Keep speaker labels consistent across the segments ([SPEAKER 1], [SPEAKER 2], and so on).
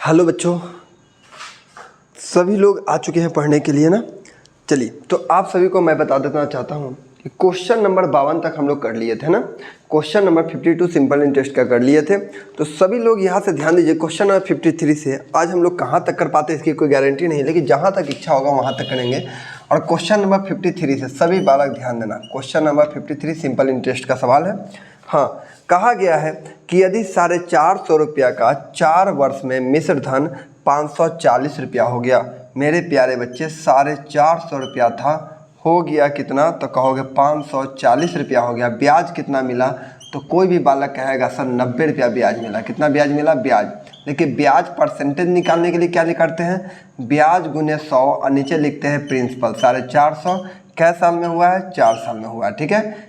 [SPEAKER 1] Hello बच्चों, सभी लोग आ चुके हैं पढ़ने के लिए ना। चलिए, तो आप सभी को मैं बता देना चाहता हूँ कि क्वेश्चन नंबर 52 तक हम लोग कर लिए थे ना। क्वेश्चन नंबर 52 सिंपल इंटरेस्ट का कर लिए थे। तो सभी लोग यहाँ से ध्यान दीजिए, क्वेश्चन नंबर 53 से आज हम लोग कहाँ तक कर पाते हैं इसकी कोई गारंटी नहीं, लेकिन जहाँ तक इच्छा होगा वहाँ तक करेंगे। और क्वेश्चन नंबर 53 से सभी बालक ध्यान देना, क्वेश्चन नंबर 53 सिंपल इंटरेस्ट का सवाल है। हाँ, कहा गया है कि यदि 450 रुपया का 4 वर्ष में मिश्र धन 540 रुपया हो गया। मेरे प्यारे बच्चे, 450 रुपया था, हो गया कितना? तो कहोगे 540 रुपया हो गया। ब्याज कितना मिला? तो कोई भी बालक कहेगा सर 90 रुपया ब्याज मिला। कितना ब्याज मिला? ब्याज। लेकिन ब्याज परसेंटेज निकालने के लिए क्या करते हैं? ब्याज गुने 100 और नीचे लिखते हैं प्रिंसिपल। 450 कै साल में हुआ है? 4 साल में हुआ है। ठीक है,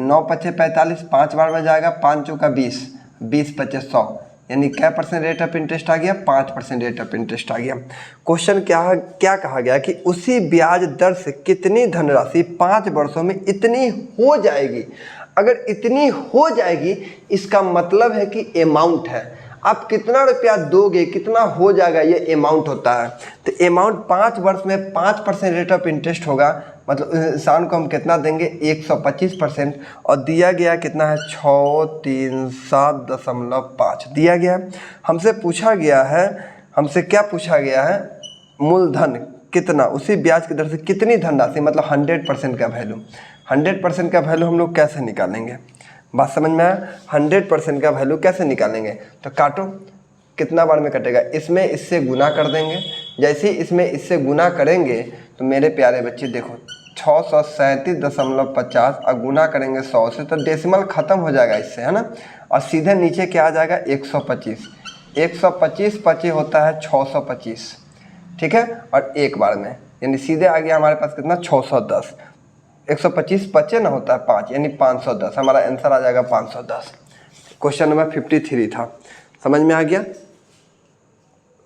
[SPEAKER 1] 9 पचे 45, 5 बार में जाएगा, 5 चौका 20, 20 पचे 100, यानी क्या परसेंट रेट ऑफ इंटरेस्ट आ गया? 5% रेट ऑफ इंटरेस्ट आ गया। क्वेश्चन क्या कहा गया कि उसी ब्याज दर से कितनी धनराशि 5 वर्षों में इतनी हो जाएगी। अगर इतनी हो जाएगी इसका मतलब है कि अमाउंट है। आप कितना रुपया दोगे, कितना हो जाएगा, ये अमाउंट होता है। तो अमाउंट 5 वर्ष में 5% रेट ऑफ इंटरेस्ट होगा, मतलब इंसान को हम कितना देंगे? 125%। और दिया गया कितना है? 637.5 दिया गया। हमसे पूछा गया है, हमसे क्या पूछा गया है? मूलधन कितना, उसी ब्याज की दर से कितनी धनराशि, मतलब 100% का वैल्यू। 100% का वैल्यू हम लोग कैसे निकालेंगे? बात समझ में आया? 100% का वैल्यू कैसे निकालेंगे? तो काटो, कितना बार में कटेगा? इसमें इससे गुना कर देंगे। जैसे ही इसमें इससे गुना करेंगे तो मेरे प्यारे बच्चे देखो 637.50 और गुना करेंगे 100 से, तो डेसिमल ख़त्म हो जाएगा इससे, है ना। और सीधे नीचे क्या आ जाएगा? 125। 125 पचे होता है 625, ठीक है। और एक बार में यानी सीधे आ गया हमारे पास कितना? 610। 125 पचे ना होता है 5, यानी 510। हमारा आंसर आ जाएगा 510। क्वेश्चन नंबर 53 था। समझ में आ गया?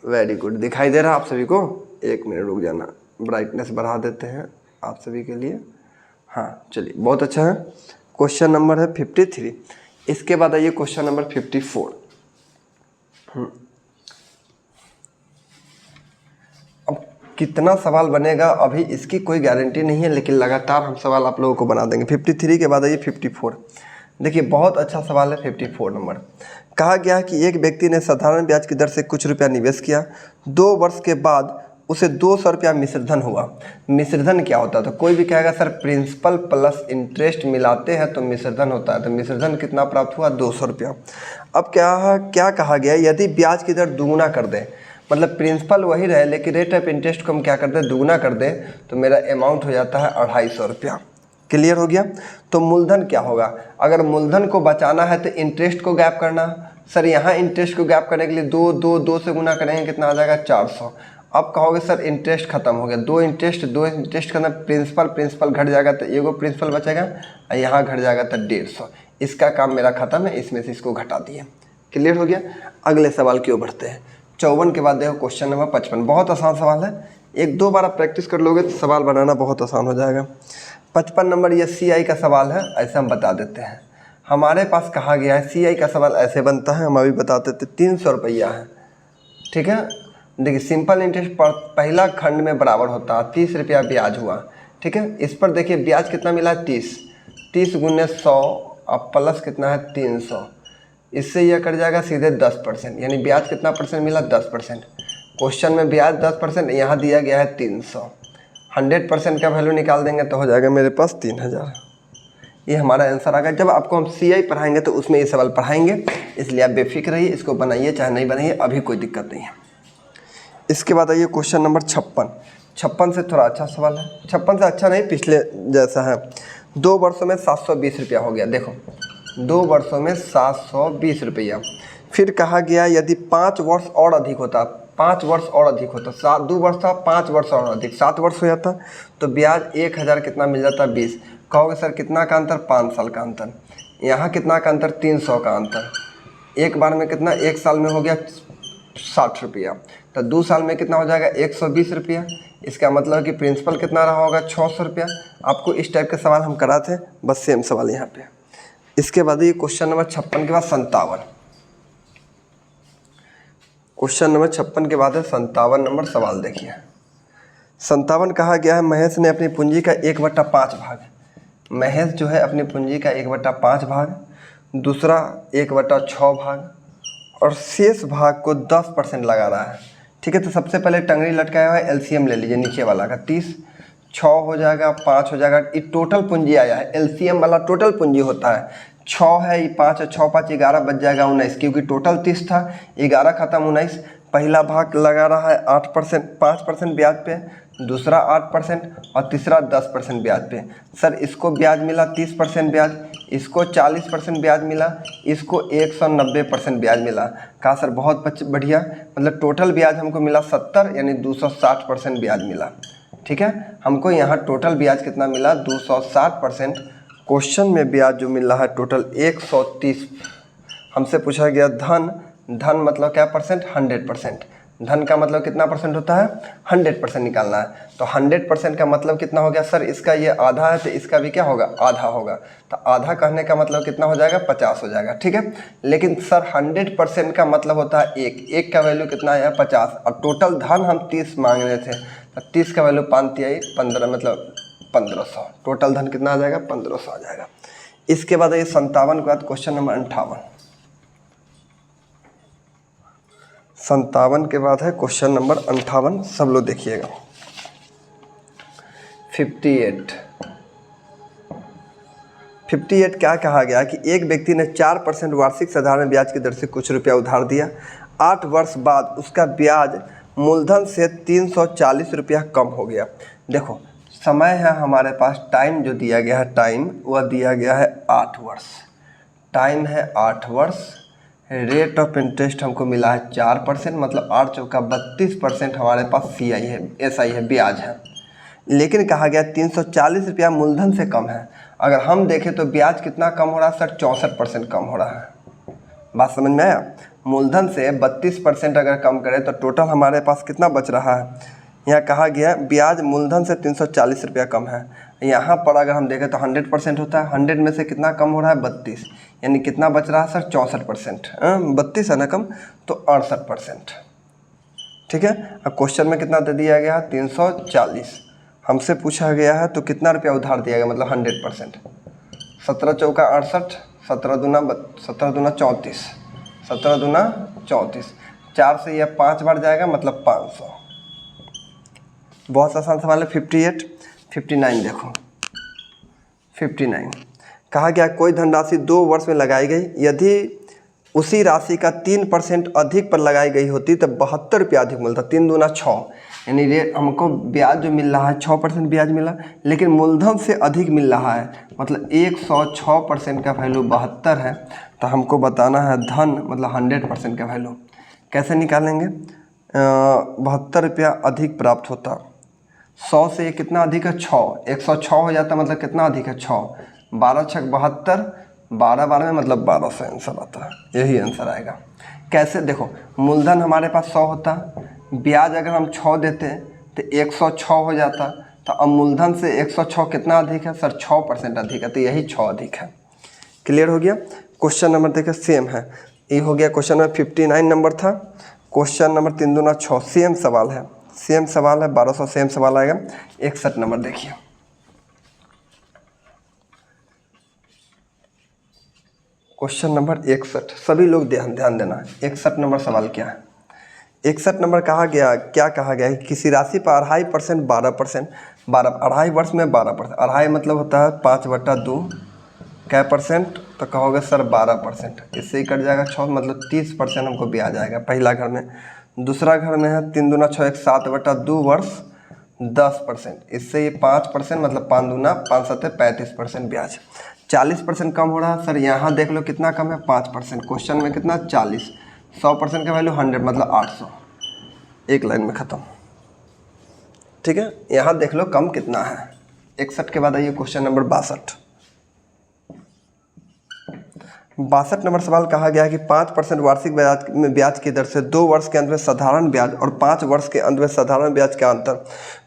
[SPEAKER 1] Very good. दिखाई दे रहा आप सभी को? एक मिनट रुक जाना, ब्राइटनेस बढ़ा देते हैं आप सभी के लिए। हाँ चलिए, बहुत अच्छा है। क्वेश्चन नंबर है 53। इसके बाद आइए क्वेश्चन नंबर 54। अब कितना सवाल बनेगा अभी इसकी कोई गारंटी नहीं है, लेकिन लगातार हम सवाल आप लोगों को बना देंगे। 53 के बाद आइए 54। देखिए, बहुत अच्छा सवाल है 54 नंबर। कहा गया है कि एक व्यक्ति ने साधारण ब्याज की दर से कुछ रुपया निवेश किया। 2 वर्ष के बाद उसे 200 रुपया मिश्रधन हुआ। मिश्रधन क्या होता है? तो कोई भी कहेगा सर प्रिंसिपल प्लस इंटरेस्ट मिलाते हैं तो मिश्रधन होता है। तो मिश्रधन कितना प्राप्त हुआ? 200 रुपया। अब क्या कहा गया? यदि ब्याज की दर दुगुना कर दें, मतलब प्रिंसिपल वही रहे लेकिन रेट ऑफ इंटरेस्ट को हम क्या कर दें? दुगुना कर दें, तो मेरा अमाउंट हो जाता है 250 रुपया। क्लियर हो गया? तो मूलधन क्या होगा? अगर मूलधन को बचाना है तो इंटरेस्ट को गैप करना। सर यहाँ इंटरेस्ट को गैप करने के लिए दो से गुना करेंगे, कितना आ जाएगा? 400। अब कहोगे सर इंटरेस्ट खत्म हो गया, दो इंटरेस्ट करना, प्रिंसिपल घट जाएगा तो एगो प्रिंसिपल बचेगा, और यहाँ घट जाएगा तो 150। इसका काम मेरा खत्म है, इसमें से इसको घटा दिए। क्लियर हो गया? अगले सवाल की ओर बढ़ते हैं। 54 के बाद देखो क्वेश्चन नंबर 55। बहुत आसान सवाल है, 1-2 बार आप प्रैक्टिस कर लोगे तो सवाल बनाना बहुत आसान हो जाएगा। 55 नंबर ये CI का सवाल है, ऐसे हम बता देते हैं। हमारे पास कहा गया है CI का सवाल ऐसे बनता है, हम अभी बता देते। 300 रुपया है, ठीक है। देखिए, सिंपल इंटरेस्ट पर पहला खंड में बराबर होता है 30 रुपया ब्याज हुआ, ठीक है। इस पर देखिए ब्याज कितना मिला है? 30 गुने 100 और प्लस कितना है? 300। इससे यह कट जाएगा सीधे 10%, यानी ब्याज कितना परसेंट मिला? 10%। क्वेश्चन में ब्याज 10%, यहाँ दिया गया है 300। 100% का वैल्यू निकाल देंगे तो हो जाएगा मेरे पास 3000। ये हमारा आंसर आ गया। जब आपको हम CI पढ़ाएंगे तो उसमें ये सवाल पढ़ाएंगे, इसलिए आप बेफिक्र रहिए, इसको बनाइए चाहे नहीं बनाइए, अभी कोई दिक्कत नहीं है। इसके बाद आइए क्वेश्चन नंबर 56। 56 से थोड़ा अच्छा सवाल है, 56 से अच्छा नहीं, पिछले जैसा है। 2 वर्षों में 720 रुपया हो गया। देखो 2 वर्षों में 720 रुपया। फिर कहा गया यदि 5 वर्ष और अधिक होता, 5 वर्ष और अधिक होता, 2 वर्ष था, 5 वर्ष और अधिक 7 वर्ष हो जाता, तो ब्याज 1000 कितना मिल जाता? 20। कहोगे सर कितना का अंतर? 5 साल का अंतर। यहाँ कितना का अंतर? 300 का अंतर। एक बार में कितना? 1 साल में हो गया 60 रुपया, तो 2 साल में कितना हो जाएगा? 120 रुपया। इसका मतलब कि प्रिंसिपल कितना रहा होगा? 600 रुपया। आपको इस टाइप के सवाल हम कराते, बस सेम सवाल यहाँ पे। इसके बाद ये क्वेश्चन नंबर 56 के बाद 57। क्वेश्चन नंबर 56 के बाद है 57 नंबर सवाल। देखिए 57 कहा गया है महेश ने अपनी पूंजी का 1/5 भाग, महेश जो है अपनी पूंजी का 1/5 भाग, दूसरा 1/6 भाग और शेष भाग को 10% लगा रहा है। ठीक है, तो सबसे पहले टंगड़ी लटकाया हुआ है, एलसीएम ले लीजिए नीचे वाला का 30, 6 हो जाएगा, 5 हो जाएगा, ये टोटल पूंजी आया है। एलसीएम वाला टोटल पूंजी होता है, 6 है, ये 5 है, 6 5 11 बच जाएगा 19, क्योंकि टोटल 30 था, 11 खत्म 19। पहला भाग लगा रहा है 8% 5% ब्याज पे, दूसरा 8% और तीसरा 10% ब्याज पे। सर इसको ब्याज मिला 30% ब्याज, इसको 40% ब्याज मिला, इसको 190% ब्याज मिला। कहा सर बहुत बढ़िया, मतलब टोटल ब्याज हमको मिला 70 यानी 260% ब्याज मिला। ठीक है, हमको यहाँ टोटल ब्याज कितना मिला 260%। क्वेश्चन में ब्याज जो मिल रहा है टोटल 130। हमसे पूछा गया धन, धन मतलब क्या परसेंट, 100%। धन का मतलब कितना परसेंट होता है, 100% निकालना है। तो 100% का मतलब कितना हो गया सर, इसका ये आधा है तो इसका भी क्या होगा, आधा होगा। तो आधा कहने का मतलब कितना हो जाएगा, 50 हो जाएगा। ठीक है, लेकिन सर 100% का मतलब होता है एक का वैल्यू कितना है 50, और टोटल धन हम 30 मांग रहे थे, तो 30 का वैल्यू 5 15 मतलब 1500। टोटल धन कितना आ जाएगा, 1500 आ जाएगा। इसके बाद ये 57 के बाद क्वेश्चन नंबर 58। 57 के बाद है क्वेश्चन नंबर 58, सब लोग देखिएगा। 58 क्या कहा गया कि एक व्यक्ति ने 4% वार्षिक साधारण ब्याज की दर से कुछ रुपया उधार दिया, 8 वर्ष बाद उसका ब्याज मूलधन से 340 रुपया कम हो गया। देखो समय है हमारे पास, टाइम जो दिया गया है, टाइम वह दिया गया है 8 वर्ष, टाइम है 8 वर्ष, रेट ऑफ इंटरेस्ट हमको मिला है 4%, मतलब 8 चौका 32% हमारे पास CI है, SI है, ब्याज है। लेकिन कहा गया 340 रुपया मूलधन से कम है। अगर हम देखें तो ब्याज कितना कम हो रहा है सर, 64% कम हो रहा है। बात समझ में आया, मूलधन से 32% अगर कम करें तो टोटल हमारे पास कितना बच रहा है। यहाँ कहा गया ब्याज मूलधन से 340 रुपया कम है। यहाँ पर अगर हम देखें तो 100% होता है, 100 में से कितना कम हो रहा है 32, यानी कितना बच रहा है सर 64%। 32 है ना कम, तो 68%। ठीक है, अब क्वेश्चन में कितना दे दिया गया 340, हमसे पूछा गया है तो कितना रुपया उधार दिया गया, मतलब 100%। 17 चौका 68, 17 दूना 34, 17 दूना 34, 4 से यह 5 बार जाएगा मतलब 500। बहुत आसान सवाल है। 59 देखो, 59 कहा गया कोई धनराशि 2 वर्ष में लगाई गई, यदि उसी राशि का 3% अधिक पर लगाई गई होती तो 72 रुपया अधिक मिलता। 3 दूना 6, यानी रेट हमको ब्याज जो मिल रहा है 6% ब्याज मिला, लेकिन मूलधन से अधिक मिल रहा है, मतलब 106% का वैल्यू 72 है। तो हमको बताना है धन मतलब 100% का वैल्यू कैसे निकालेंगे। 72 रुपया अधिक प्राप्त होता, 100 से ये कितना अधिक है 6, 106 हो जाता, मतलब कितना अधिक है 6, 12 छक 72, 12 12 में मतलब 1200 आंसर आता है, यही आंसर आएगा। कैसे देखो, मूलधन हमारे पास 100 होता, ब्याज अगर हम 6 देते तो 106 हो जाता, तो अब मूलधन से 106 कितना अधिक है सर, 6% अधिक है, तो यही 6 अधिक है। क्लियर हो गया। क्वेश्चन नंबर देखिए सेम है, ये हो गया क्वेश्चन नंबर 59 नंबर था। क्वेश्चन नंबर 3 दूना 6 सेम सवाल है, सेम सवाल है, 1200 सेम सवाल आएगा। 61 नंबर देखिए, क्वेश्चन नंबर 61, सभी लोग ध्यान देना। 61 नंबर सवाल क्या है। 61 नंबर कहा गया, क्या कहा गया है, किसी राशि पर 2.5% 12%, 2.5 वर्ष में 12%, 2.5 मतलब होता है 5/2 क्या परसेंट, तो कहोगे सर 12%, इससे ही कट जाएगा 6, मतलब 30% हमको ब्याज आएगा पहला घर में। दूसरा घर में है 3 दूना 6, 7/2 वर्ष 10%, इससे ये 5%, मतलब 5 दूना 5 7 35% ब्याज। 40% कम हो रहा है सर, यहाँ देख लो कितना कम है 5%, क्वेश्चन में कितना 40, 100% का वैल्यू 100 मतलब 800, एक लाइन में ख़त्म। ठीक है, यहाँ देख लो कम कितना है। 61 के बाद आइए क्वेश्चन नंबर 62। 62 नंबर सवाल कहा गया है कि 5% वार्षिक ब्याज की दर से 2 वर्ष के अंत में साधारण ब्याज और 5 वर्ष के अंत में साधारण ब्याज का अंतर।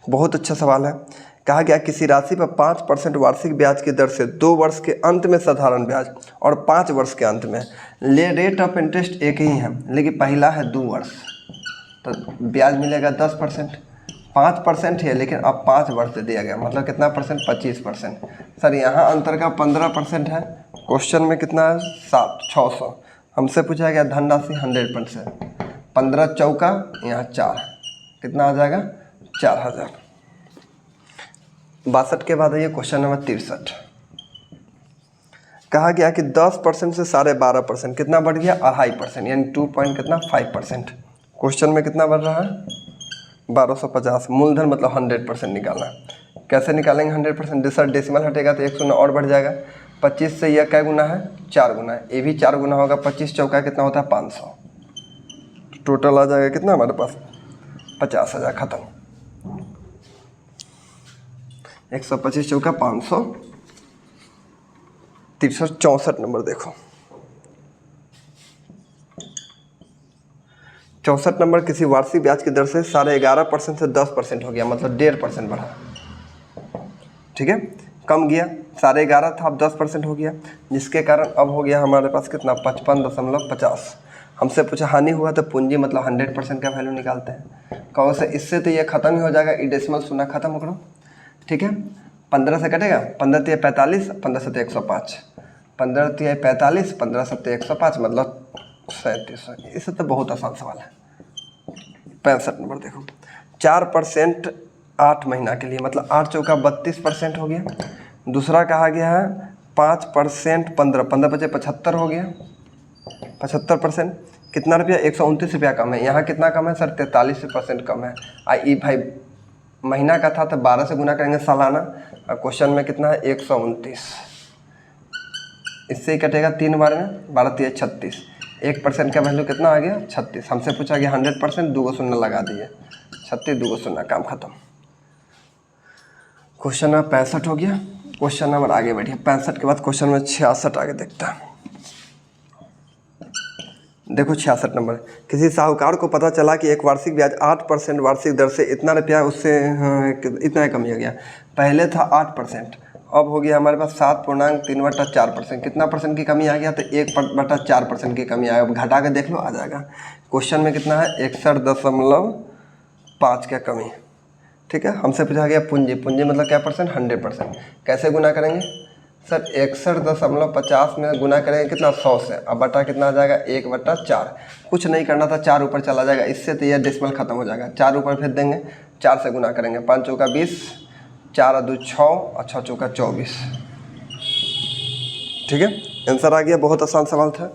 [SPEAKER 1] बहुत अच्छा सवाल है। कहा गया किसी राशि पर 5% वार्षिक ब्याज की दर से 2 वर्ष के अंत में साधारण ब्याज और 5 वर्ष के अंत में, ले रेट ऑफ इंटरेस्ट एक ही है, लेकिन पहला है 2 वर्ष, तो ब्याज मिलेगा 10%। 5% है लेकिन अब 5 वर्ष दे दिया गया, मतलब कितना परसेंट, 25%। सर यहाँ अंतर का 15% है। क्वेश्चन में कितना है, 600। हमसे पूछा गया धनराशि 100%। 15 चौका यहाँ 4, कितना आ जाएगा, 4000। 62 के बाद आइए क्वेश्चन नंबर 63। कहा गया कि 10% से 12.5% कितना बढ़ गया, 2.5%, यानी 2.5%। क्वेश्चन में कितना बढ़ रहा है, 1250। मूलधन मतलब 100% निकालना। कैसे निकालेंगे 100%, सर डेसिमल हटेगा तो 1 शून्य और बढ़ जाएगा। 25 से यह क्या गुना है, 4 गुना है, ये भी 4 गुना होगा। 25 चौका कितना होता है, 500। टोटल आ जाएगा कितना हमारे पास, 50,000। खत्म। 125 चौका 500। 364 नंबर देखो। 64 नंबर, किसी वार्षिक ब्याज की दर से 11.5% से 10% हो गया, मतलब 1.5% बढ़ा। ठीक है, कम गया, 11.5 था अब 10% हो गया, जिसके कारण अब हो गया हमारे पास कितना, 55.50। हमसे पूछा हानि हुआ तो पूंजी मतलब 100% का वैल्यू निकालते हैं। कहो से इससे तो ये खत्म ही हो जाएगा, ई डेसिमल शून्य खत्म हो गया। ठीक है, 15 से कटेगा, 15 तिया 45, 15 सत्ते 105, 15 तिया 45, 15 सत्ते 105, मतलब 3700। इससे तो बहुत आसान सवाल है। 65 नंबर देखो। 4% 8 महीना के लिए, मतलब 8 चौका 32% हो गया। दूसरा कहा गया है 5% 15 बचे 75 हो गया। 75% कितना रुपया, 129 रुपया कम है। यहाँ कितना कम है सर, 43% कम है। आई भाई महीना का था तो 12 से गुना करेंगे सालाना, और क्वेश्चन में कितना है, 129। इससे ही कटेगा 3 बार में, 12 तिया 36। 1% का वैल्यू कितना आ गया, 36। हमसे पूछा गया 100%, 2 शून्य लगा दिए, 36 2 शून्य, काम खत्म। क्वेश्चन नंबर 65 हो गया। क्वेश्चन नंबर आगे बढ़िए, 65 के बाद क्वेश्चन नंबर 66 आगे देखता है। देखो 66 नंबर। किसी साहूकार को पता चला कि एक वार्षिक ब्याज 8% वार्षिक दर से इतना रुपया उससे इतना कमी हो गया। पहले था 8%, अब हो गया हमारे पास 7.3/4%। कितना परसेंट की कमी आ गया, तो 1/4% की कमी आएगा। अब घटा के देख लो, आ जाएगा। क्वेश्चन में कितना है, 61.5 का कमी। ठीक है, हमसे पूछा गया पूंजी, पूंजी मतलब क्या परसेंट, 100%। कैसे गुना करेंगे सर, 61.50 में गुना करेंगे कितना, 100 से। अब बटा कितना आ जाएगा, 1/4। कुछ नहीं करना था, 4 ऊपर चला जाएगा, इससे तो यह डेसिमल खत्म हो जाएगा। 4 ऊपर भेज देंगे, 4 से गुना करेंगे, 5 चौका 20, 4 2 6 और 6 चौका 24। ठीक है, आंसर आ गया। बहुत आसान सवाल था,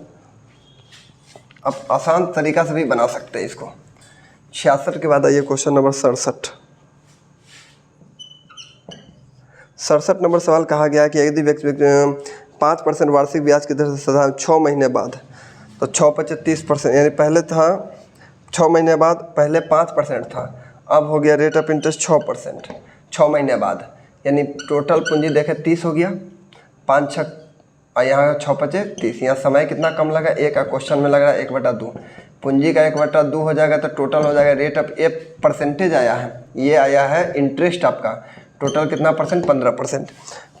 [SPEAKER 1] अब आसान तरीका से भी बना सकते हैं इसको। 66 के बाद आइए क्वेश्चन नंबर 67। 67 नंबर सवाल कहा गया कि यदि व्यक्ति 5% वार्षिक ब्याज की दर से साधारण 6 महीने बाद, तो 6 × 30%, यानी पहले था 6 महीने बाद, पहले 5% था, अब हो गया रेट ऑफ इंटरेस्ट 6%। 6 महीने बाद यानी टोटल पूंजी देखे 30 हो गया, 5 6 यहाँ 6 × 30। यहाँ समय कितना कम लगा, 1 क्वेश्चन में लग रहा है 1/2। पूंजी का 1/2 हो जाएगा तो टोटल हो जाएगा रेट ऑफ, ये परसेंटेज आया है, ये आया है इंटरेस्ट आपका। टोटल कितना परसेंट, 15%।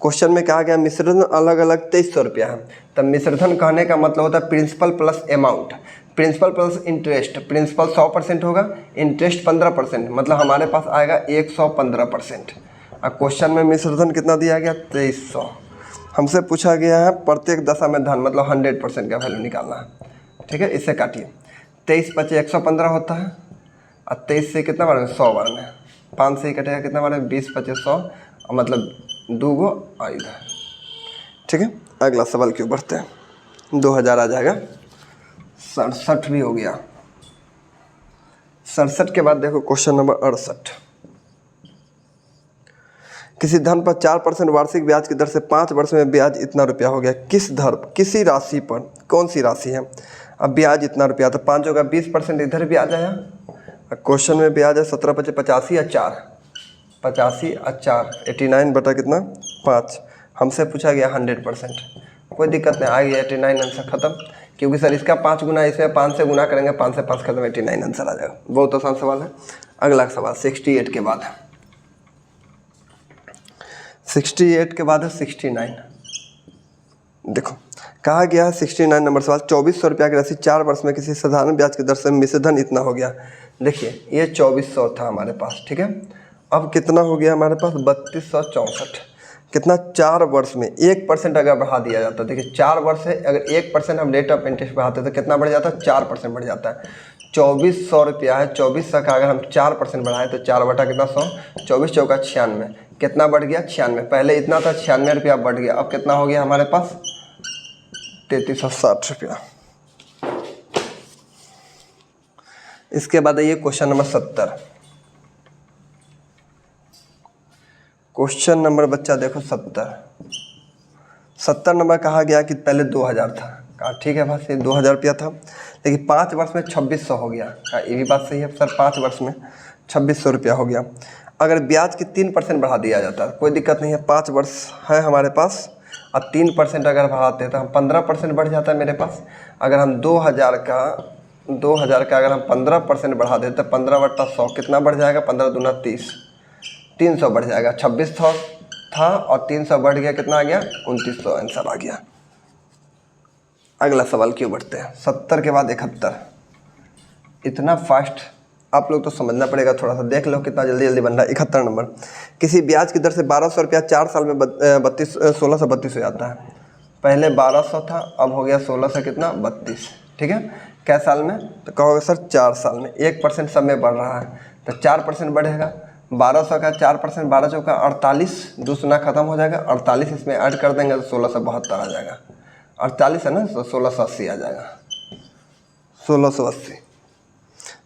[SPEAKER 1] क्वेश्चन में कहा गया मिश्रधन अलग अलग 2300 रुपया है। तब मिश्रधन कहने का मतलब होता है principal plus amount, principal plus interest. Principal 100% होगा, इंटरेस्ट 15%, मतलब हमारे पास आएगा 115%। और क्वेश्चन में मिश्रधन कितना दिया गया, 2300। हमसे पूछा गया है प्रत्येक दशा में धन, मतलब 100% का वैल्यू निकालना है। ठीक है, इससे काटिए, 23 × 5 115 होता है, और 23 से कितना बार में, 100 बार में, 5 से ही कटेगा कितना बार में, 20 × 5 100, मतलब 2 गो और इधर। ठीक है, अगला सवाल क्यों बढ़ते हैं, 2000 आ जाएगा। 67 भी हो गया। 67 के बाद देखो क्वेश्चन नंबर 68। किसी धन पर 4% वार्षिक ब्याज की दर से 5 वर्ष में ब्याज इतना रुपया हो गया। किस दर, किसी राशि पर, कौन सी राशि है। अब ब्याज इतना रुपया, तो 5 होगा 20% इधर ब्याज आया। क्वेश्चन में ब्याज है 17 × 5 85 और 4, 85 और 4 89 बटा कितना, 5। हमसे पूछा गया 100%, कोई दिक्कत नहीं, आ गया 89, आंसर खत्म। क्योंकि सर इसका 5 गुना, इसमें 5 से गुना करेंगे, 5 से 5 खत्म, 89 आंसर आ जाएगा। बहुत आसान सवाल है। अगला सवाल 68 के बाद है। 68 के बाद है 69। देखो कहा गया है 69 नंबर सवाल, 2400 रुपया की राशि 4 वर्ष में किसी साधारण ब्याज की दर से मिश्र धन इतना हो गया। देखिए ये 2400 था हमारे पास, ठीक है। अब कितना हो गया हमारे पास 3264, कितना 4 वर्ष में 1% अगर बढ़ा दिया जाता है। देखिए 4 वर्ष से अगर 1% हम रेट ऑफ इंटरेस्ट बढ़ाते तो कितना बढ़ जाता है, 4% बढ़ जाता है। 2400 रुपया है, 2400 का अगर हम 4% बढ़ाएं तो 4 बटा कितना 100, 24 चौका 96, कितना बढ़ गया 96। पहले इतना था 96 रुपया बढ़ गया, अब कितना हो गया हमारे पास 3360 रुपया। इसके बाद आइए क्वेश्चन नंबर 70। क्वेश्चन नंबर बच्चा देखो 70 नंबर कहा गया कि पहले 2000 था, कहा ठीक है बस ये 2000 रुपया था, लेकिन 5 वर्ष में 2600 हो गया। कहा ये भी बात सही है सर, 5 वर्ष में 2600 रुपया हो गया। अगर ब्याज की 3% बढ़ा दिया जाता कोई दिक्कत नहीं है, 5 वर्ष है हमारे पास और 3% अगर बढ़ाते तो हम 15% बढ़ जाता है मेरे पास। अगर हम 2000 का अगर हम 15% बढ़ा देते तो 15 बटा 100 कितना बढ़ जाएगा, 15 दूना 30, 300 बढ़ जाएगा। 2600 था और 300 बढ़ गया, कितना आ गया 2900 आंसर आ गया। अगला सवाल क्यों बढ़ते हैं 70 के बाद 71। इतना फास्ट आप लोग तो समझना पड़ेगा, थोड़ा सा देख लो कितना जल्दी जल्दी बन रहा है। 71 नंबर, किसी ब्याज की दर से 1200 रुपया 4 साल में 1632 हो जाता है। पहले 1200 था, अब हो गया 16 कितना 32, ठीक है। क्या साल में, तो कहोगे सर 4 साल में। 1% सब में बढ़ रहा है तो 4% बढ़ेगा। 1200 का 4%, 12 चौका 48, 2 शून्य खत्म हो जाएगा, 48 इसमें ऐड कर देंगे तो 1672 आ जाएगा। 48 है ना, तो 1680 आ जाएगा, 1680।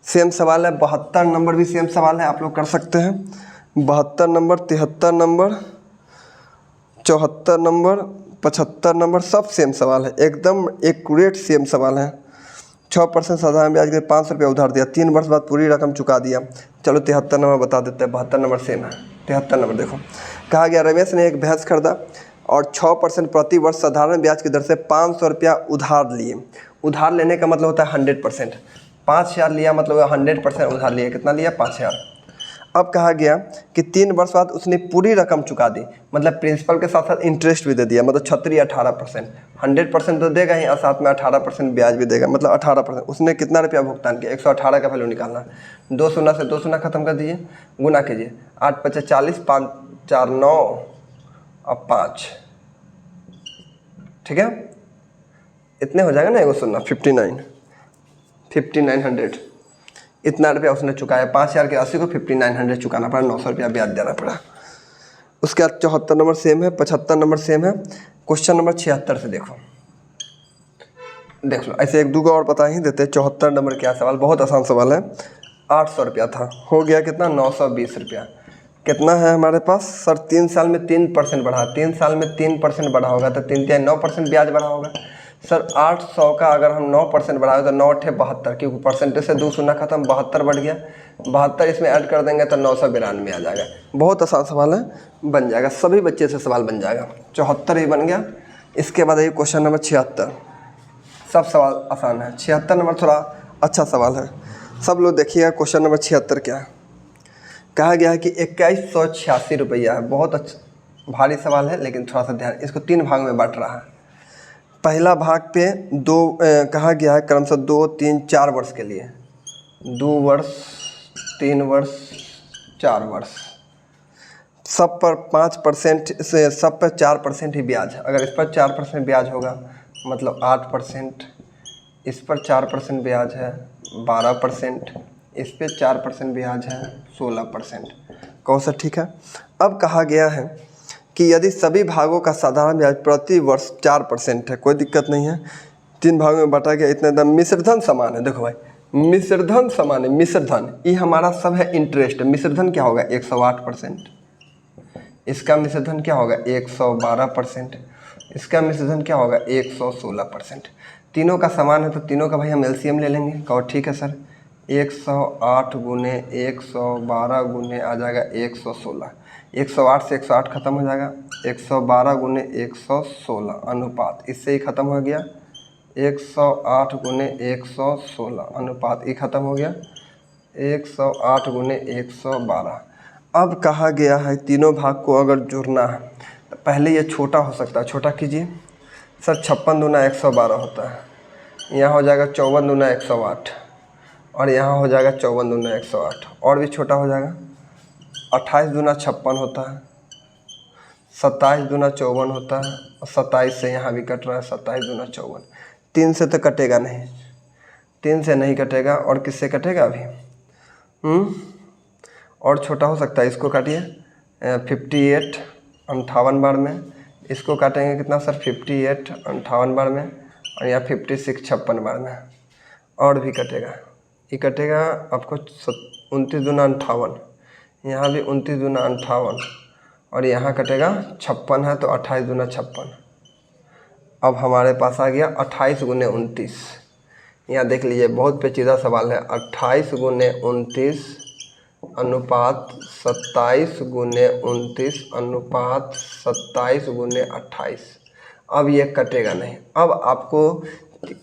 [SPEAKER 1] सेम सवाल है 72 नंबर भी सेम सवाल है, आप लोग कर सकते हैं। 72 नंबर, 73 नंबर, 74 नंबर, 75 नंबर, सब सेम सवाल है, एकदम एक्यूरेट सेम सवाल है। 6% साधारण ब्याज के 500 रुपया उधार दिया, 3 वर्ष बाद पूरी रकम चुका दिया। चलो 73 नंबर बता देते हैं, 72 नंबर सेम है। 73 नंबर देखो, कहा गया रमेश ने एक भैंस खरीदा और 6% प्रति वर्ष साधारण ब्याज की दर से 500 रुपया उधार लिए। उधार लेने का मतलब होता है 100%। 5000 लिया मतलब 100% उधार लिया, कितना लिया 5000। अब कहा गया कि 3 वर्ष बाद उसने पूरी रकम चुका दी, मतलब प्रिंसिपल के साथ साथ इंटरेस्ट भी दे दिया, मतलब 18%। 100% तो देगा ही और साथ में 18% ब्याज भी देगा, मतलब 18%। उसने कितना रुपया भुगतान किया, 118 का वैल्यू निकालना। 2 शून्य से 2 शून्य खत्म कर दीजिए, गुना कीजिए, 8 पचे 40, 5 4 9 और 5, ठीक है। इतने हो जाएगा ना, एगो शून्य 5900 इतना रुपया उसने चुकाया। 5000 के 80 को 5900 चुकाना पड़ा, 900 रुपया ब्याज देना पड़ा। उसके बाद 74 नंबर सेम है, 75 नंबर सेम है। क्वेश्चन नंबर 76 से देखो, देख लो, ऐसे 1-2 को और बता ही देते। 74 नंबर क्या सवाल, बहुत आसान सवाल है। 800 रुपया था, हो गया कितना 920 रुपया। कितना है हमारे पास सर, 3 साल में 3% बढ़ा, 3 साल में 3% बढ़ा होगा तो 3 3 9% ब्याज बढ़ा होगा। सर 800 का अगर हम 9% बढ़ाए तो 9 8 72, क्योंकि परसेंटेज से 2 शून्य खत्म, 72 बढ़ गया। 72 इसमें ऐड कर देंगे तो 992 आ जाएगा। बहुत आसान सवाल है, बन जाएगा, सभी बच्चे से सवाल बन जाएगा। 74 ही बन गया। इसके बाद ये क्वेश्चन नंबर 76, सब सवाल आसान है। 76 नंबर थोड़ा अच्छा सवाल है, सब लोग देखिएगा। क्वेश्चन नंबर 76 क्या है, कहा गया है कि 2186 रुपया है। बहुत अच्छा भारी सवाल है, लेकिन थोड़ा सा ध्यान, इसको 3 भाग में बांट रहा है। पहला भाग पे 2 कहा गया है क्रमशः 2 3 4 वर्ष के लिए, 2 वर्ष 3 वर्ष 4 वर्ष, सब पर 5% से, सब पर 4% ही ब्याज है। अगर इस पर 4% ब्याज होगा मतलब 8%, इस पर 4% ब्याज है 12%, इस पर 4% ब्याज है 16%। कौन सा ठीक है। अब कहा गया है कि यदि सभी भागों का साधारण ब्याज प्रति वर्ष 4% है, कोई दिक्कत नहीं है, 3 भागों में बांटा गया इतने दाम। मिश्रधन समान है, देखो भाई मिश्रधन समान है। मिश्रधन ये हमारा सब है इंटरेस्ट। मिश्रधन क्या होगा 108%, इसका मिश्रधन क्या होगा 112%, इसका मिश्रधन क्या होगा 116%। तीनों का समान है तो तीनों का भाई हम एलसीएम ले लेंगे। कहो ठीक है सर, 108 गुने 112 गुने आ जाएगा 116, 108 से 108 खत्म हो जाएगा, 112 गुने 116 अनुपात इससे ही खत्म हो गया, 108 गुने 116 अनुपात ये खत्म हो गया, 108 गुने 112। अब कहा गया है तीनों भाग को अगर जोड़ना है तो पहले ये छोटा हो सकता है, छोटा कीजिए, सर 56 दूना 112 होता है। यहाँ हो जाएगा 54 दूना 108 और यहाँ हो जाएगा 54 दूना 108 और भी छोटा हो जाएगा। 28 दूना 56 होता है, 27 दूना 54 होता है और 27 से यहाँ भी कट रहा है, 27 दूना 54। 3 से तो कटेगा नहीं, 3 से नहीं कटेगा और किससे कटेगा अभी? और छोटा हो सकता है, इसको काटिए 58 58 बार में, इसको काटेंगे कितना सर 58 58 बार में और यहाँ 56 56 बार में और भी कटेगा। ये कटेगा आपको 29 दूना 58, यहाँ भी 29 दूना 58 और यहाँ कटेगा 56 है तो 28 दूना 56। अब हमारे पास आ गया 28 गुने 29। यहाँ देख लीजिए बहुत पेचीदा सवाल है। 28 गुने 29 अनुपात 27 गुने 29 अनुपात 27 गुने 28। अब ये कटेगा नहीं। अब आपको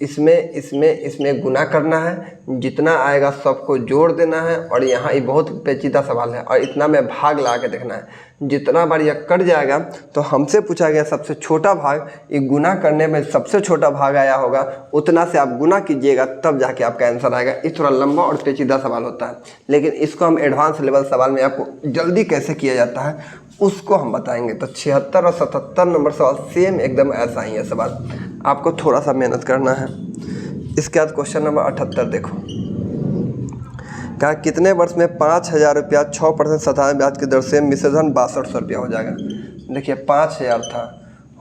[SPEAKER 1] इसमें गुना करना है, जितना आएगा सबको जोड़ देना है और यहाँ ये बहुत पेचीदा सवाल है और इतना में भाग ला के देखना है। जितना बार यह कट जाएगा तो हमसे पूछा गया सबसे छोटा भाग, ये गुना करने में सबसे छोटा भाग आया होगा, उतना से आप गुना कीजिएगा तब जाके आपका आंसर आएगा। ये थोड़ा लंबा और पेचीदा सवाल होता है, लेकिन इसको हम एडवांस लेवल सवाल में आपको जल्दी कैसे किया जाता है उसको हम बताएंगे। तो 76 और 77 नंबर सवाल सेम एकदम ऐसा ही है सवाल, आपको थोड़ा सा मेहनत करना है। इसके बाद क्वेश्चन नंबर 78 देखो, कहा कितने वर्ष में 5,000 रुपया 6% साधारण ब्याज की दर से मिश्रधन 6200 रुपया हो जाएगा। देखिए 5,000 था,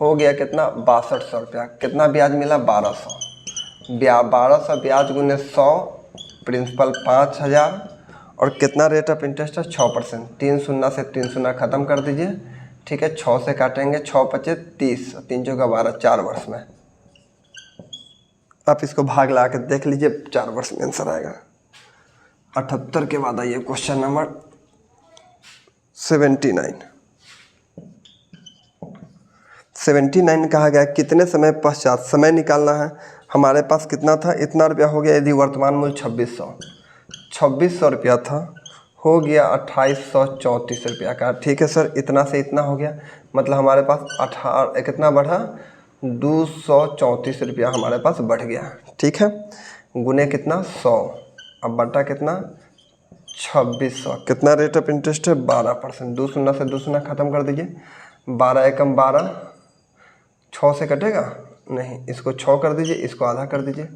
[SPEAKER 1] हो गया कितना 6200 रुपया, कितना ब्याज मिला 1200, 1200 ब्याज गुने 100, प्रिंसिपल 5,000 और कितना रेट ऑफ इंटरेस्ट है 6%। 3 शून्य से 3 शून्य खत्म कर दीजिए, ठीक है। 6 से काटेंगे, 6 पचे 30, 3 चौका 12, 4 वर्ष में। आप इसको भाग ला के देख लीजिए, 4 वर्ष में आंसर आएगा। 78 के बाद आइए क्वेश्चन नंबर 79। 79 कहा गया कितने समय पश्चात समय निकालना है। हमारे पास कितना था, इतना रुपया हो गया। यदि वर्तमान मूल्य 2600 रुपया था, हो गया 2834 रुपया का। ठीक है सर, इतना से इतना हो गया, मतलब हमारे पास कितना बढ़ा 234 रुपया हमारे पास बढ़ गया। ठीक है, गुने कितना 100, अब बटा कितना 2600, कितना रेट ऑफ इंटरेस्ट है 12%। 2 शून्य से 2 शून्य खत्म कर दीजिए, 12 एकम 12, 6 से कटेगा नहीं, इसको 6 कर दीजिए, इसको आधा कर दीजिए,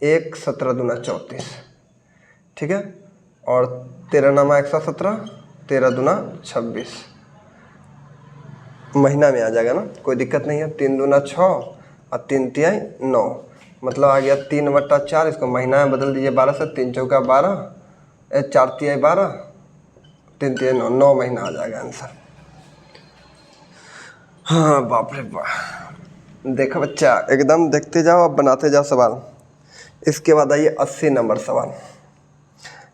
[SPEAKER 1] 1 17 दूना 34, ठीक है। और 13 नामा 117, 13 दूना 26, महीना में आ जाएगा ना, कोई दिक्कत नहीं है। 3 दूना 6 और 3 तिहाई 9, मतलब आ गया 3/4। इसको महीना में बदल दीजिए 12 से, 3 चौका 12, 4 तिहाई 12, 3 तिहाई 9, 9 महीना आ जाएगा आंसर। हाँ बाप रे बाप, देखो बच्चा एकदम देखते जाओ, अब बनाते जाओ सवाल। इसके बाद आइए 80 नंबर सवाल।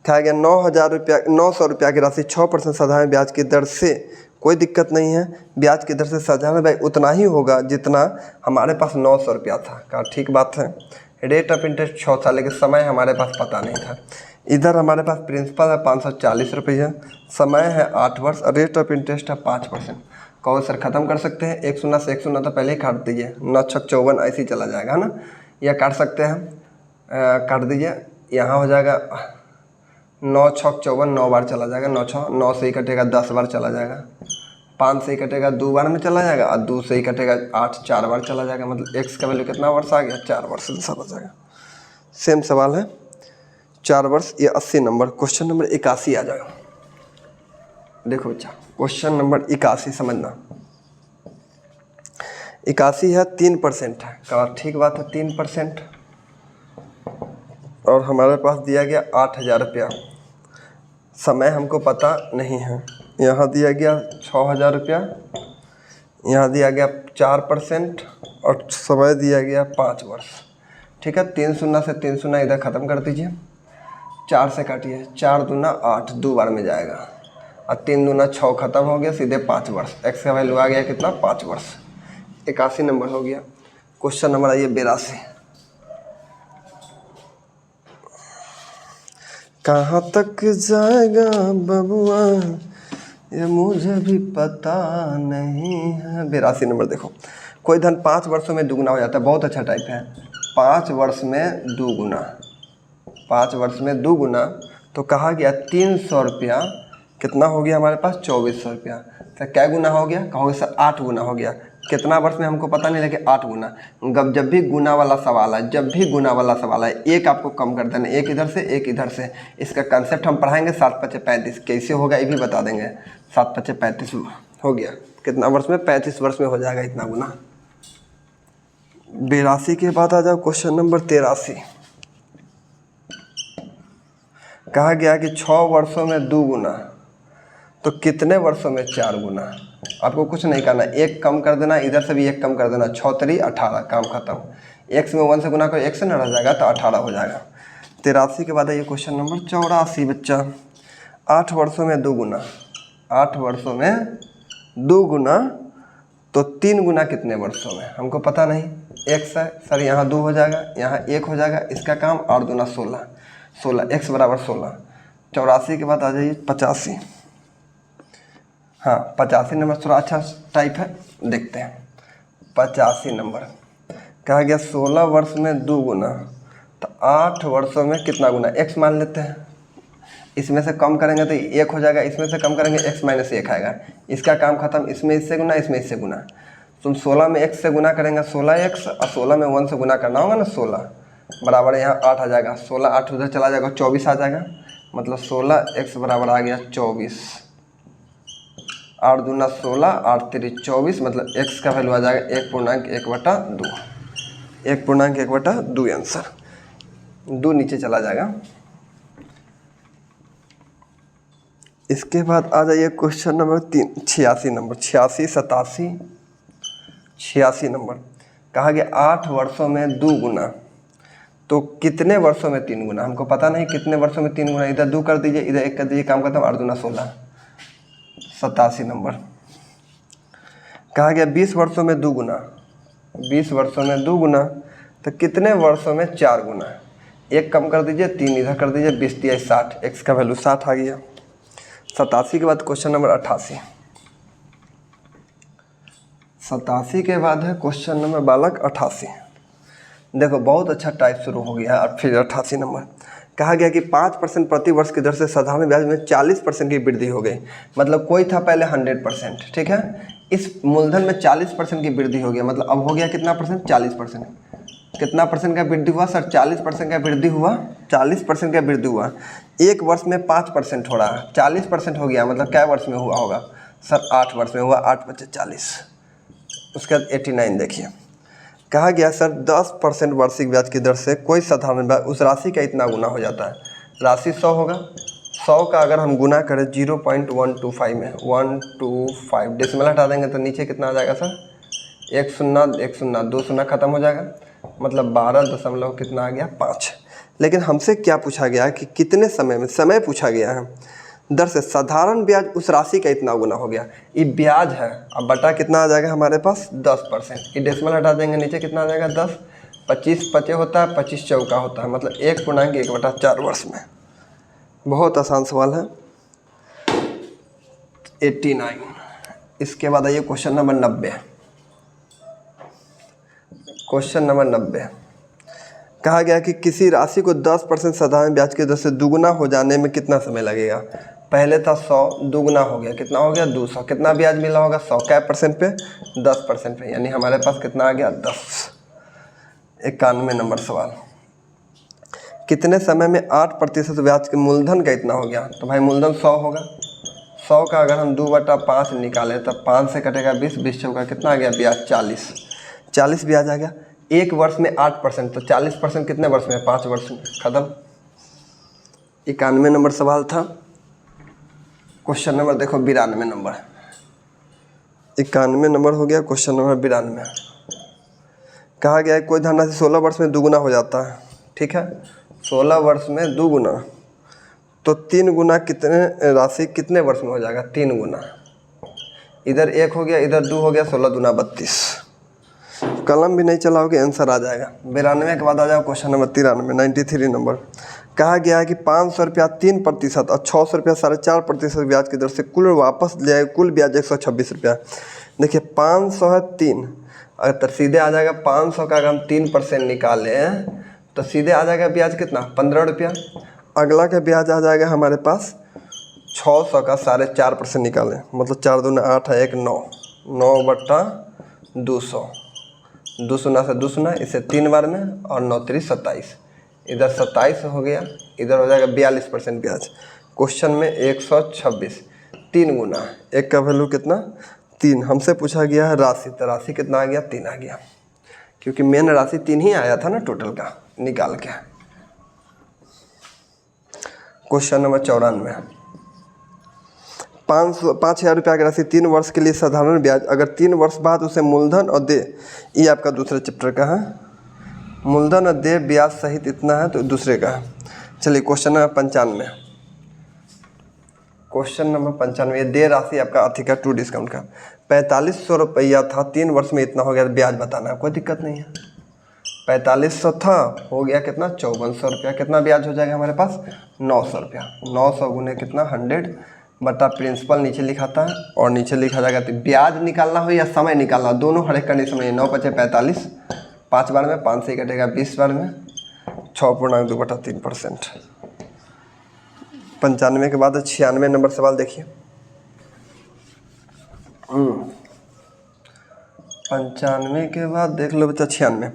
[SPEAKER 1] कहा गया 900 रुपया की राशि 6% साधारण ब्याज की दर से, कोई दिक्कत नहीं है, ब्याज की दर से साधारण ब्याज उतना ही होगा जितना हमारे पास 900 रुपया था। कहा ठीक बात है। रेट ऑफ इंटरेस्ट 6 था, लेकिन समय हमारे पास पता नहीं था। इधर हमारे पास प्रिंसिपल है 540 रुपया, समय है 8 वर्ष और रेट ऑफ इंटरेस्ट है 5%। कहो सर खत्म कर सकते हैं, 1 शून्य से 1 शून्य तो पहले ही काट दीजिए, 9 छक 54 ऐसे ही चला जाएगा ना, या काट सकते हैं, काट दीजिए। यहाँ हो जाएगा 9 छक 54, 9 बार चला जाएगा, 9 से ही कटेगा 10 बार चला जाएगा, 5 से ही कटेगा 2 बार में चला जाएगा और 2 से ही कटेगा 8 4 बार चला जाएगा, मतलब x का वैल्यू कितना वर्ष आ गया 4 वर्ष आंसर हो जाएगा। सेम सवाल है 4 वर्ष। ये 80 नंबर। क्वेश्चन नंबर 81 आ जाएगा। देखो बच्चा क्वेश्चन नंबर 81 समझना, 81 है 3% है। कहा ठीक बात है 3%, और हमारे पास दिया गया 8,000 रुपया, समय हमको पता नहीं है। यहाँ दिया गया 6,000 रुपया, यहाँ दिया गया 4% और समय दिया गया 5 वर्ष। ठीक है, 3 शून्य से 3 शून्य इधर ख़त्म कर दीजिए, 4 से काटिए, 4 दूना 8, 2 बार में जाएगा और 3 दूना 6 खत्म हो गया, सीधे 5 वर्ष। एक्स का वैल्यू आ गया कितना 5 वर्ष। 81 नंबर हो गया। क्वेश्चन नंबर आइए 82। कहाँ तक जाएगा बबुआ ये मुझे भी पता नहीं है। 82 नंबर देखो, कोई धन 5 वर्षों में दुगुना हो जाता है, बहुत अच्छा टाइप है। 5 वर्ष में दुगुना, 5 वर्ष में दुगुना, तो कहा गया 300 रुपया कितना हो गया हमारे पास 2400 रुपया। सर क्या गुना हो गया, कहोगे सर 8 गुना हो गया। कितना वर्ष में हमको पता नहीं, लेकिन 8 गुना। जब भी गुना वाला सवाल है, जब भी गुना वाला सवाल है, एक आपको कम कर देना, एक इधर से एक इधर से। इसका कंसेप्ट हम पढ़ाएंगे। 7 × 5 = 35 कैसे होगा ये भी बता देंगे। 7 × 5 = 35 हो गया, कितना वर्ष में 35 वर्ष में हो जाएगा इतना गुना। 82 के बाद आ जाओ क्वेश्चन नंबर 83। कहा गया कि 6 वर्षों में 2 गुना, तो कितने वर्षों में 4 गुना। आपको कुछ नहीं करना, एक कम कर देना, इधर से भी एक कम कर देना। 6 × 3 = 18, काम खत्म। x में 1 से गुना करो, x से न रह जाएगा तो 18 हो जाएगा। 83 के बाद ये क्वेश्चन नंबर 84 बच्चा। 8 वर्षों में 2 गुना, 8 वर्षों में 2 गुना, तो 3 गुना कितने वर्षों में हमको पता नहीं। x है सर, यहाँ 2 हो जाएगा, यहाँ 1 हो जाएगा, इसका काम 8 दूना 16, 16 x = 16। 84 के बाद आ जाइए 85। हाँ 85 नंबर थोड़ा अच्छा टाइप है, देखते हैं। 85 नंबर कहा गया 16 वर्ष में 2 गुना, तो 8 वर्षों में कितना गुना, x मान लेते हैं। इसमें से कम करेंगे तो 1 हो जाएगा, इसमें से कम करेंगे x - 1 आएगा, इसका काम खत्म। इसमें इससे गुना, इसमें इससे गुना। तुम 16 में x से गुना करेंगे 16x, और 16 में 1 से गुना करना होगा ना 16 बराबर यहाँ 8 आ जाएगा। 16 8 उधर चला जाएगा, 24 आ जाएगा, मतलब 16x बराबर आ गया 24। 8 दूना 16, 8 3 24, मतलब x का वैल्यू आ जाएगा 1.1/2, 1.1/2 आंसर। 2 नीचे चला जाएगा। इसके बाद आ जाइए क्वेश्चन नंबर 86 नंबर, 86 87 86 नंबर। कहा गया 8 वर्षों में 2 गुना, तो कितने वर्षों में 3 गुना। हमको पता नहीं कितने वर्षों में 3 गुना। इधर 2 कर दीजिए, इधर 1 कर दीजिए, काम खत्म। 8 दूना 16। 87 नंबर। कहा गया 20 वर्षों में 2 गुना, 20 वर्षों में 2 गुना, तो कितने वर्षों में 4 गुना। 1 कम कर दीजिए, 3 इधर कर दीजिए, 20 × 60, x का वैल्यू 60 आ गया। 87 के बाद क्वेश्चन नंबर 88। 87 के बाद है क्वेश्चन नंबर बालक 88। देखो बहुत अच्छा टाइप शुरू हो गया। और फिर 88 नंबर कहा गया कि 5% प्रति वर्ष की दर से साधारण ब्याज में 40% की वृद्धि हो गई। मतलब कोई था पहले 100%, ठीक है, इस मूलधन में 40% की वृद्धि हो गया, मतलब अब हो गया कितना परसेंट, 40%। कितना परसेंट का वृद्धि हुआ सर, 40% का वृद्धि हुआ, 40% का वृद्धि हुआ। एक वर्ष में 5% हो रहा है, 40% हो गया, मतलब क्या वर्ष में हुआ होगा सर, 8 वर्ष में हुआ। 8 × 5 = 40। उसके बाद 89 देखिए। कहा गया सर 10% वार्षिक ब्याज की दर से कोई साधारण ब्याज उस राशि का इतना गुना हो जाता है। राशि 100 होगा, 100 का अगर हम गुना करें 0.125 में, 125 डेसिमल हटा देंगे तो नीचे कितना आ जाएगा सर, 1 0 1 0 2 0 खत्म हो जाएगा, मतलब 12 दशमलव कितना आ गया 5। लेकिन हमसे क्या पूछा गया कि कितने समय में, समय पूछा गया है, दर से साधारण ब्याज उस राशि का इतना गुना हो गया। ये ब्याज है, अब बटा कितना आ जाएगा हमारे पास 10%। ये डेसिमल हटा देंगे, नीचे कितना आ जाएगा 10, 25 5 होता है, 25 चौका होता है, मतलब 1.1/4 वर्ष में। बहुत आसान सवाल है। 89। इसके बाद आइए क्वेश्चन नंबर 90। क्वेश्चन नंबर 90 कहा गया कि किसी राशि को 10% साधारण ब्याज की दर से दुगुना हो जाने में कितना समय लगेगा। पहले था 100, दुगुना हो गया, कितना हो गया 200। कितना ब्याज मिला होगा 100 क्या % पे, 10% पे, यानी हमारे पास कितना आ गया 10। 91 नंबर सवाल। कितने समय में 8% ब्याज के मूलधन का इतना हो गया। तो भाई मूलधन 100 होगा, 100 का अगर हम 2/5 निकालें तब 5 से कटेगा 20, 20 चौका कितना आ गया ब्याज 40, 40 ब्याज आ गया। एक वर्ष में 8%, तो 40% कितने वर्ष में, 5 वर्ष में, खत्म। 91 नंबर सवाल था। क्वेश्चन नंबर देखो 92 नंबर, 91 नंबर हो गया। क्वेश्चन नंबर 92 कहा गया है कोई धनराशि 16 वर्ष में दुगुना हो जाता है, ठीक है, 16 वर्ष में 2 गुना, तो 3 गुना कितने राशि कितने वर्ष में हो जाएगा, 3 गुना। इधर 1 हो गया, इधर 2 हो गया, 16 दूना 32। कलम भी नहीं चलाओगे आंसर आ जाएगा। 92 के बाद आ जाओ क्वेश्चन नंबर 93, 93 नंबर। कहा गया है कि 500 रुपया 3% और 600 रुपया 4.5% ब्याज की दर से कुल वापस ले आए, कुल ब्याज 126 रुपया। देखिए 500 है 3 अगर सीधे आ जाएगा 500 का, अगर हम 3% निकालें तो सीधे आ जाएगा ब्याज कितना, 15 रुपया। अगला का ब्याज आ जाएगा हमारे पास 600 का 4.5% निकालें, मतलब 4 दूना 8 है 1 9, 9/200, 2 शून्य से 2 शून्य, इसे 3 बार में, और 9 3 27, इधर 27 हो गया, इधर हो जाएगा 42% ब्याज। क्वेश्चन में 126, 3 गुना, एक का वैल्यू कितना 3, हमसे पूछा गया है राशि, तो राशि कितना आ गया 3 आ गया, क्योंकि मेन राशि 3 ही आया था ना टोटल का निकाल के। क्वेश्चन नंबर 94, 5,000 रुपया की राशि 3 वर्ष के लिए साधारण ब्याज, अगर 3 वर्ष बाद उसे मूलधन और दे, ये आपका दूसरे चैप्टर का है, मूलधन और दे ब्याज सहित इतना है तो दूसरे का है। चलिए क्वेश्चन नंबर 95, क्वेश्चन नंबर 95, ये दे राशि आपका अथी का 2 डिस्काउंट का 4500 रुपया था, 3 वर्ष में इतना हो गया, ब्याज बताना है, कोई दिक्कत नहीं है। 4500 था, हो गया कितना 5400 रुपया, कितना ब्याज हो जाएगा हमारे पास 900 रुपया। 900 गुने कितना 100 बटा प्रिंसिपल नीचे लिखा था, और नीचे लिखा जाएगा तो ब्याज निकालना हो या समय निकालना, दोनों हर एक कंडीशन में। 9 × 45, 5 बार में 5 से कटेगा 20 बार में, 6.2/3%। 95 के बाद 96 नंबर सवाल देखिए। 95 के बाद देख लो बच्चा 96,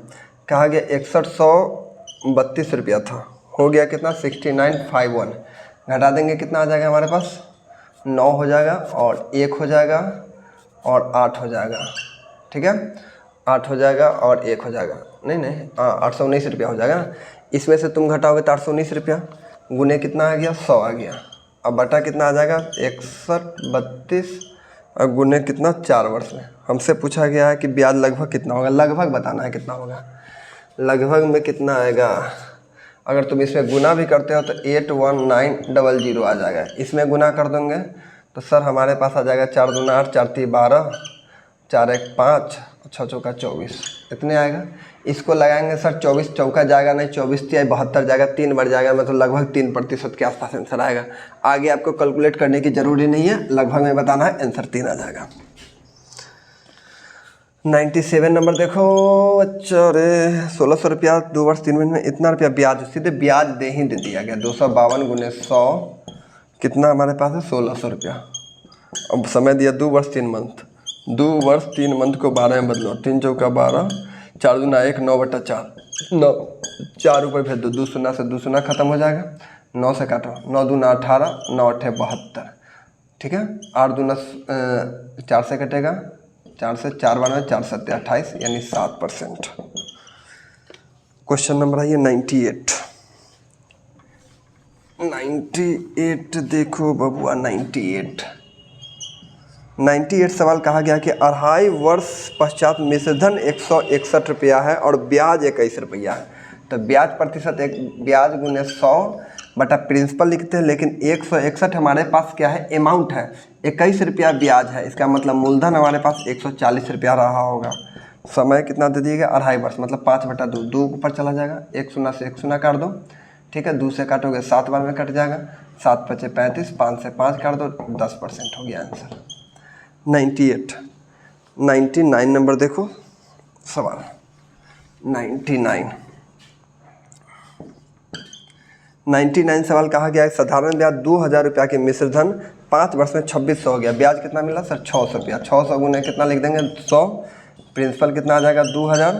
[SPEAKER 1] कहा गया 6132 रुपया था, हो गया कितना 6951, घटा देंगे कितना आ जाएगा हमारे पास 9 हो जाएगा, और 1 हो जाएगा, और 8 हो जाएगा, ठीक है, 8 हो जाएगा और 1 हो जाएगा, नहीं 819 रुपया हो जाएगा ना। इसमें से तुम घटाओगे तो 819 रुपया, गुने कितना आ गया 100 आ गया, अब बटा कितना आ जाएगा 6132, और गुने कितना 4 वर्ष में। हमसे पूछा गया है कि ब्याज लगभग कितना होगा, लगभग बताना है कितना होगा, लगभग में कितना आएगा। अगर तुम इसमें गुना भी करते हो तो 81900 आ जाएगा, इसमें गुना कर दोगे तो सर हमारे पास आ जाएगा 4 दूना 8, 4 3 12, 4 1 5, 6 चौका 24, इतने आएगा। इसको लगाएंगे सर 24 चौका जाएगा नहीं, 24 3 72 जाएगा, 3 बढ़ जाएगा, मतलब लगभग 3% के आसपास आंसर आएगा। आगे आपको कैलकुलेट करने की जरूरी नहीं है, लगभग में बताना है, आंसर 3 आ जाएगा। 97 नंबर देखो अच्छा, अरे 1600 रुपया 2 वर्ष 3 महीने में, इतना रुपया ब्याज, सीधे ब्याज दे दिया गया। 252 गुने 100 कितना हमारे पास है 1600 रुपया। अब समय दिया 2 वर्ष 3 मंथ, 2 वर्ष 3 मंथ को 12 में बदलो, 3 चौका 12, 4 दूना 1, 9/4, 9 4 ऊपर भेज दो, 2 शून्य से 2 शून्य खत्म हो जाएगा, 9 से काटो, 9 दूना 18, 9 8 72, ठीक है, 8 दूना 4 से कटेगा, 4 से 4 बार में 4 7 28, यानी 7%। क्वेश्चन नंबर है 98 देखो बबुआ, 98 सवाल कहा गया कि 2.5 वर्ष पश्चात मिश्रधन 161 रुपया है और ब्याज 21 रुपया है, तो ब्याज प्रतिशत एक ब्याज गुने 100 बटा प्रिंसिपल लिखते हैं, लेकिन 161 हमारे पास क्या है अमाउंट है, 21 रुपया ब्याज है, इसका मतलब मूलधन हमारे पास 140 रुपया रहा होगा। समय कितना दे दिएगा 2.5 वर्ष, मतलब 5/2, 2 ऊपर चला जाएगा, 1 शून्य से 1 शून्य काट दो, ठीक है, 2 से काटोगे 7 बार में कट जाएगा, 7 × 5 = 35, 5 से 5 काट दो, 10% हो गया आंसर। 99 नंबर देखो सवाल 99 सवाल कहा गया है साधारण ब्याज 2000 रुपया के मिश्रधन 5 वर्ष में 2600 हो गया, ब्याज कितना मिला सर 600 रुपया, 600 गुने कितना लिख देंगे 100, प्रिंसिपल कितना आ जाएगा 2000,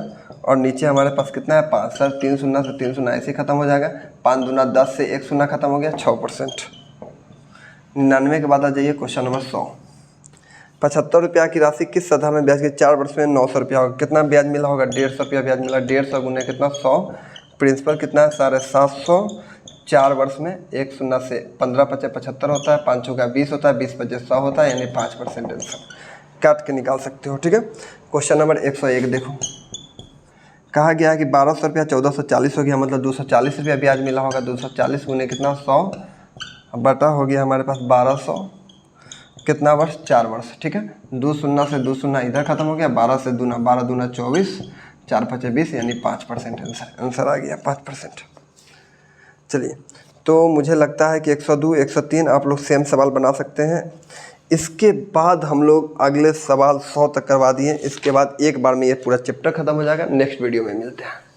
[SPEAKER 1] और नीचे हमारे पास कितना है 5, सर 3 शून्य से 3 शून्य ऐसे ही खत्म हो जाएगा, 5 दूना 10 से 1 शून्य खत्म हो गया, 6%। 99 के बाद आ जाइए क्वेश्चन नंबर 100, 75 रुपया की राशि किस साधारण ब्याज के 4 वर्ष में 900 रुपया होगा, कितना ब्याज मिला होगा 150 रुपया ब्याज मिला, 150 गुने कितना 100, प्रिंसिपल कितना है 750, 4 वर्ष में 1 शून्य से 15 × 5 = 75 होता है, 5 चौका 20 होता है, 20 × 5 = 100 होता है, यानी 5% आंसर काट के निकाल सकते हो, ठीक है। क्वेश्चन नंबर 101 देखो, कहा गया है कि 1200 रुपया 1440 हो गया, मतलब 240 रुपया ब्याज मिला होगा, 240 गुने कितना 100 बटा हो गया हमारे पास 1200, कितना वर्ष 4 वर्ष, ठीक है, 2 शून्य से 2 शून्य इधर खत्म हो गया, 12 से दूना 12 दूना 24, 4 × 5 = 20, यानी 5% आंसर आ गया 5%। चलिए, तो मुझे लगता है कि 102 103 आप लोग सेम सवाल बना सकते हैं, इसके बाद हम लोग अगले सवाल 100 तक करवा दिए। इसके बाद एक बार में ये पूरा चैप्टर ख़त्म हो जाएगा। नेक्स्ट वीडियो में मिलते हैं।